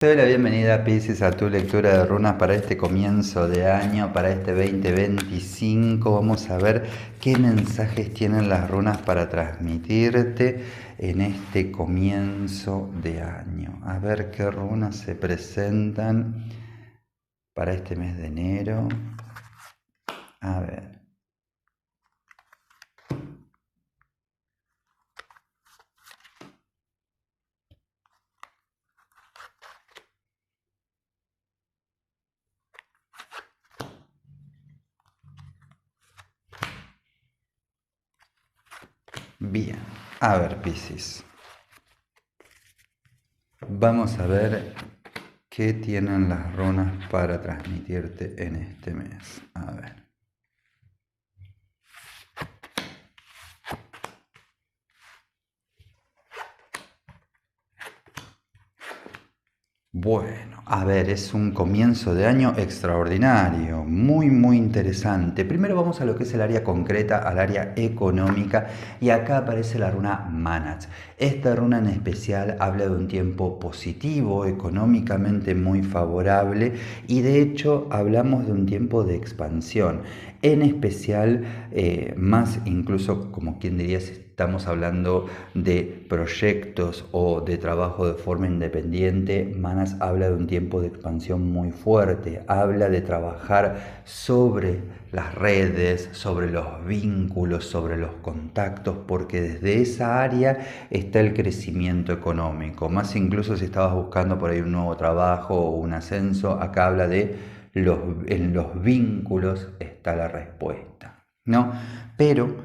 Te doy la bienvenida, Piscis, a tu lectura de runas para este comienzo de año, para este 2025. Vamos a ver qué mensajes tienen las runas para transmitirte en este comienzo de año. A ver qué runas se presentan para este mes de enero. A ver. Bien, a ver, Piscis. Vamos a ver qué tienen las runas para transmitirte en este mes. A ver. Bueno, a ver, es un comienzo de año extraordinario, muy interesante. Primero vamos a lo que es el área concreta, al área económica, y acá aparece la runa Manats. Esta runa en especial habla de un tiempo positivo, económicamente muy favorable, y de hecho hablamos de un tiempo de expansión. En especial, más incluso como quien diría, si estamos hablando de proyectos o de trabajo de forma independiente, Manas habla de un tiempo de expansión muy fuerte, habla de trabajar sobre las redes, sobre los vínculos, sobre los contactos, porque desde esa área está el crecimiento económico. Más incluso si estabas buscando por ahí un nuevo trabajo o un ascenso, acá habla de en los vínculos está la respuesta, ¿no? Pero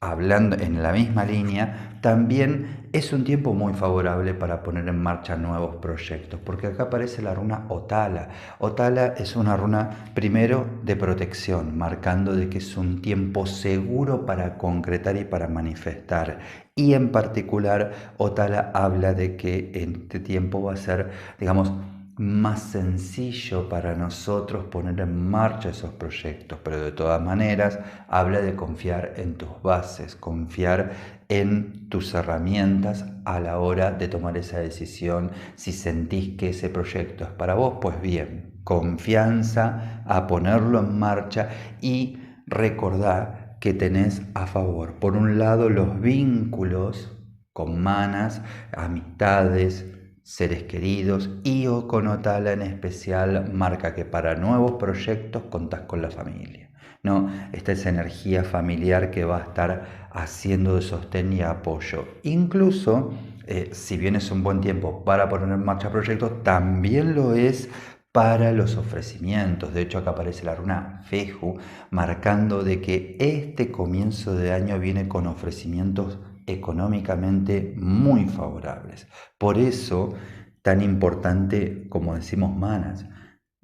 hablando en la misma línea, también es un tiempo muy favorable para poner en marcha nuevos proyectos, porque acá aparece la runa Otala. Otala es una runa primero de protección, marcando de que es un tiempo seguro para concretar y para manifestar. Y en particular, Otala habla de que este tiempo va a ser, digamos, más sencillo para nosotros poner en marcha esos proyectos, pero de todas maneras habla de confiar en tus bases, confiar en tus herramientas a la hora de tomar esa decisión. Si sentís que ese proyecto es para vos, pues bien, confianza a ponerlo en marcha y recordar que tenés a favor, por un lado, los vínculos con manas, amistades, seres queridos, y o con Otala en especial marca que para nuevos proyectos contás con la familia, ¿no? Esta es energía familiar que va a estar haciendo de sostén y apoyo. Incluso, si bien es un buen tiempo para poner en marcha proyectos, también lo es para los ofrecimientos. De hecho, acá aparece la runa Feju, marcando de que este comienzo de año viene con ofrecimientos económicamente muy favorables. Por eso, tan importante, como decimos, manas,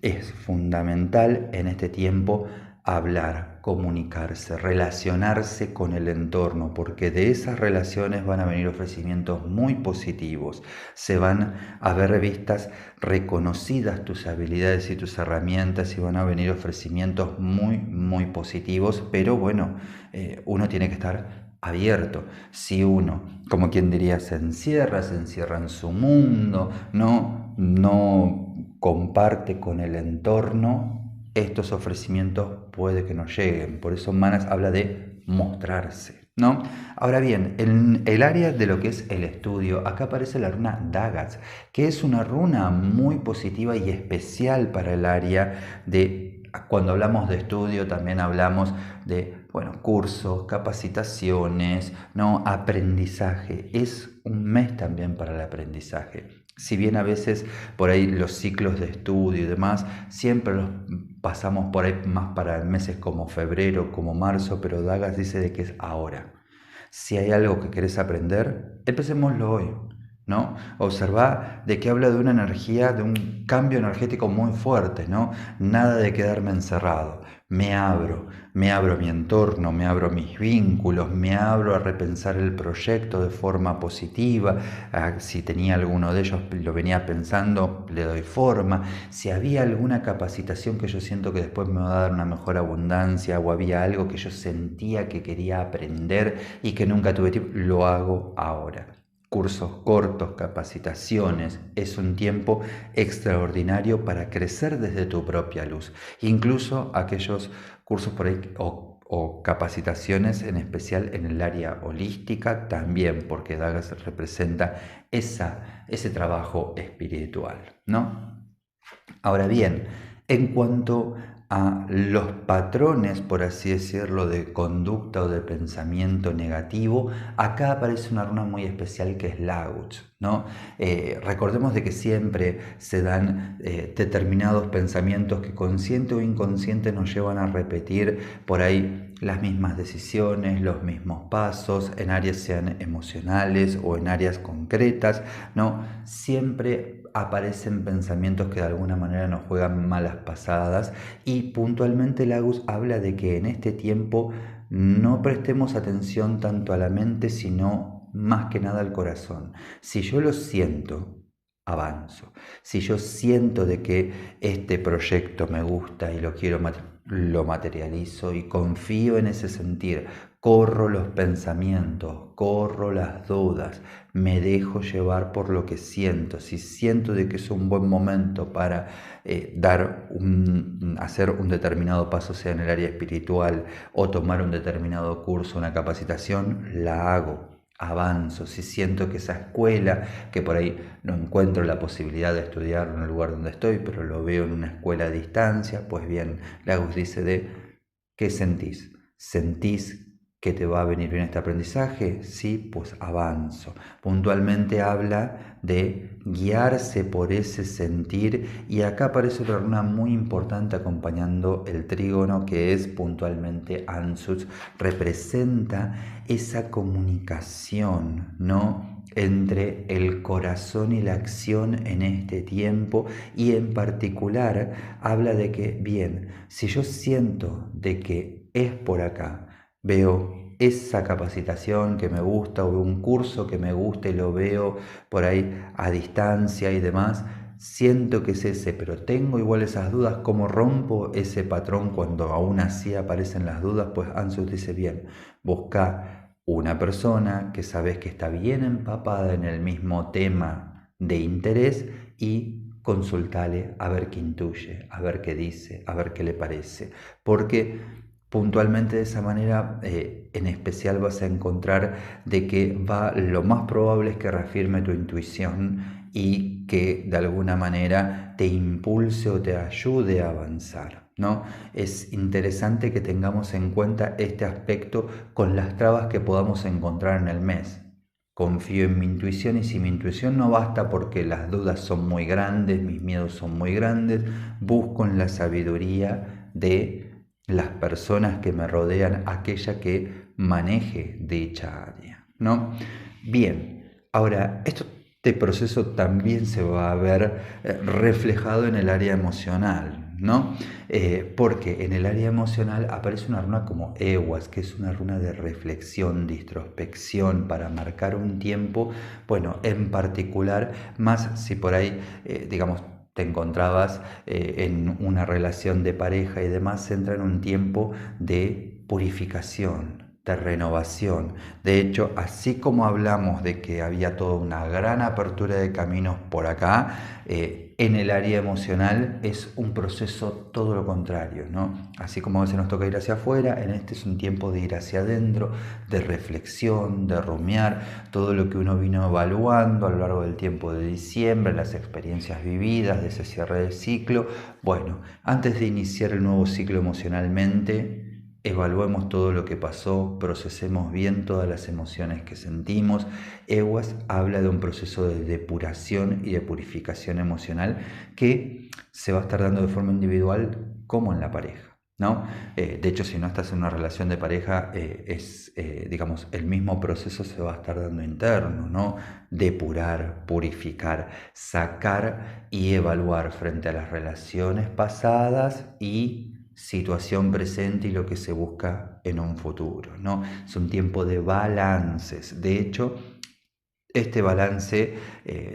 es fundamental en este tiempo hablar, comunicarse, relacionarse con el entorno, porque de esas relaciones van a venir ofrecimientos muy positivos, se van a ver vistas reconocidas tus habilidades y tus herramientas y van a venir ofrecimientos muy positivos, pero bueno, uno tiene que estar abierto. Si uno, como quien diría, se encierra en su mundo, no comparte con el entorno, estos ofrecimientos puede que no lleguen. Por eso Manas habla de mostrarse, ¿no? Ahora bien, en el área de lo que es el estudio, acá aparece la runa Dagats, que es una runa muy positiva y especial para el área de, cuando hablamos de estudio, también hablamos de, bueno, cursos, capacitaciones, ¿no? Aprendizaje. Es un mes también para el aprendizaje. Si bien a veces por ahí los ciclos de estudio y demás, siempre los pasamos por ahí más para meses como febrero, como marzo, pero Dagas dice de que es ahora. Si hay algo que querés aprender, empecémoslo hoy, ¿no? Observá de que habla de una energía, de un cambio energético muy fuerte, ¿no? Nada de quedarme encerrado. Me abro a mi entorno, me abro a mis vínculos, me abro a repensar el proyecto de forma positiva. Si tenía alguno de ellos, lo venía pensando, le doy forma. Si había alguna capacitación que yo siento que después me va a dar una mejor abundancia, o había algo que yo sentía que quería aprender y que nunca tuve tiempo, lo hago ahora. cursos cortos, capacitaciones. Es un tiempo extraordinario para crecer desde tu propia luz. Incluso aquellos cursos por ahí o capacitaciones en especial en el área holística también, porque Dagas representa ese trabajo espiritual, ¿no? Ahora bien, en cuanto a los patrones, por así decirlo, de conducta o de pensamiento negativo, acá aparece una runa muy especial que es Laguch, ¿no? Recordemos de que siempre se dan determinados pensamientos que consciente o inconsciente nos llevan a repetir por ahí las mismas decisiones, los mismos pasos, en áreas sean emocionales o en áreas concretas, ¿no? Siempre aparecen pensamientos que de alguna manera nos juegan malas pasadas y puntualmente Lagus habla de que en este tiempo no prestemos atención tanto a la mente sino más que nada al corazón. Si yo lo siento, avanzo. Si yo siento de que este proyecto me gusta y lo quiero lo materializo y confío en ese sentir, corro los pensamientos, corro las dudas, me dejo llevar por lo que siento. Si siento de que es un buen momento para hacer un determinado paso, sea en el área espiritual o tomar un determinado curso, una capacitación, la hago. Avanzo, si siento que esa escuela, que por ahí no encuentro la posibilidad de estudiar en el lugar donde estoy, pero lo veo en una escuela a distancia, pues bien, Lagos dice de, ¿qué sentís? ¿Sentís que te va a venir bien este aprendizaje? Sí, pues avanzo. Puntualmente habla de guiarse por ese sentir y acá aparece otra runa muy importante acompañando el trígono que es puntualmente Ansuts, representa esa comunicación, ¿no? Entre el corazón y la acción en este tiempo y en particular habla de que, bien, si yo siento de que es por acá, veo esa capacitación que me gusta o un curso que me gusta y lo veo por ahí a distancia y demás, siento que es ese, pero tengo igual esas dudas, ¿cómo rompo ese patrón cuando aún así aparecen las dudas? Pues Ansus dice, bien, busca una persona que sabes que está bien empapada en el mismo tema de interés y consultale a ver qué intuye, a ver qué dice, a ver qué le parece, porque puntualmente de esa manera en especial vas a encontrar de que lo más probable es que reafirme tu intuición y que de alguna manera te impulse o te ayude a avanzar, ¿no? Es interesante que tengamos en cuenta este aspecto con las trabas que podamos encontrar en el mes. Confío en mi intuición y si mi intuición no basta porque las dudas son muy grandes, mis miedos son muy grandes, busco en la sabiduría de las personas que me rodean, aquella que maneje dicha área, ¿no? Bien, ahora, este proceso también se va a ver reflejado en el área emocional, ¿no? Porque en el área emocional aparece una runa como Ewas, que es una runa de reflexión, de introspección, para marcar un tiempo, bueno, en particular, más si por ahí, digamos, te encontrabas en una relación de pareja y demás, se entra en un tiempo de purificación, de renovación. De hecho, así como hablamos de que había toda una gran apertura de caminos por acá, en el área emocional es un proceso todo lo contrario, ¿no? Así como a veces nos toca ir hacia afuera, en este es un tiempo de ir hacia adentro, de reflexión, de rumiar todo lo que uno vino evaluando a lo largo del tiempo de diciembre, las experiencias vividas, de ese cierre de ciclo. Bueno, antes de iniciar el nuevo ciclo emocionalmente, evaluemos todo lo que pasó, procesemos bien todas las emociones que sentimos. Ewas habla de un proceso de depuración y de purificación emocional que se va a estar dando de forma individual como en la pareja, ¿no? De hecho, si no estás en una relación de pareja, digamos, el mismo proceso se va a estar dando interno, ¿no? Depurar, purificar, sacar y evaluar frente a las relaciones pasadas y situación presente y lo que se busca en un futuro, ¿no? Es un tiempo de balances. De hecho, este balance,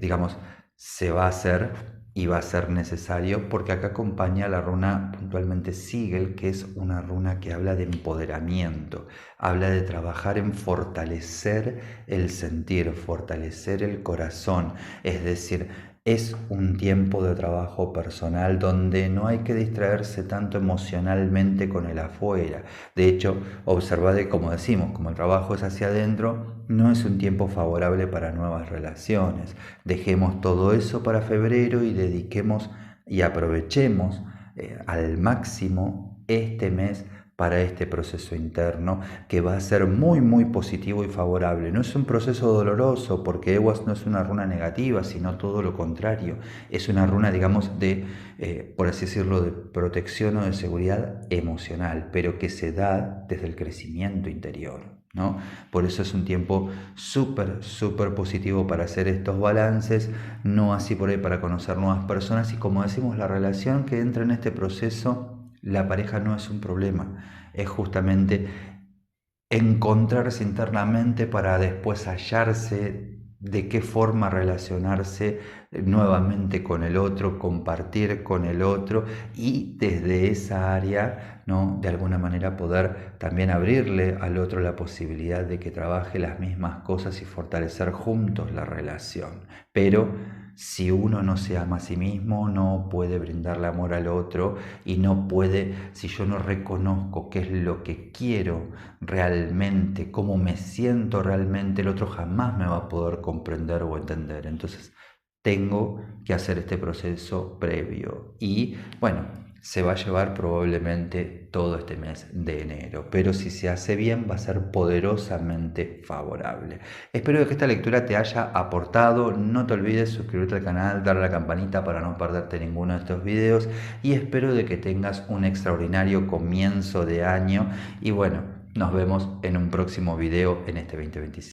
digamos, se va a hacer y va a ser necesario porque acá acompaña la runa puntualmente Sigel, que es una runa que habla de empoderamiento, habla de trabajar en fortalecer el sentir, fortalecer el corazón, es decir, es un tiempo de trabajo personal donde no hay que distraerse tanto emocionalmente con el afuera. De hecho, observad que, como decimos, como el trabajo es hacia adentro, no es un tiempo favorable para nuevas relaciones. Dejemos todo eso para febrero y dediquemos y aprovechemos al máximo este mes para este proceso interno que va a ser muy muy positivo y favorable. No es un proceso doloroso porque Ewas no es una runa negativa, sino todo lo contrario. Es una runa, digamos, de, por así decirlo, de protección o de seguridad emocional, pero que se da desde el crecimiento interior, ¿no? Por eso es un tiempo súper, súper positivo para hacer estos balances, no así por ahí para conocer nuevas personas y como decimos, la relación que entra en este proceso, la pareja no es un problema, es justamente encontrarse internamente para después hallarse de qué forma relacionarse nuevamente con el otro, compartir con el otro y desde esa área, ¿no? De alguna manera poder también abrirle al otro la posibilidad de que trabaje las mismas cosas y fortalecer juntos la relación. Pero si uno no se ama a sí mismo, no puede brindarle amor al otro y no puede, si yo no reconozco qué es lo que quiero realmente, cómo me siento realmente, el otro jamás me va a poder comprender o entender. Entonces, tengo que hacer este proceso previo y bueno, se va a llevar probablemente todo este mes de enero, pero si se hace bien va a ser poderosamente favorable. Espero que esta lectura te haya aportado, no te olvides suscribirte al canal, darle a la campanita para no perderte ninguno de estos videos y espero de que tengas un extraordinario comienzo de año y bueno, nos vemos en un próximo video en este 2025.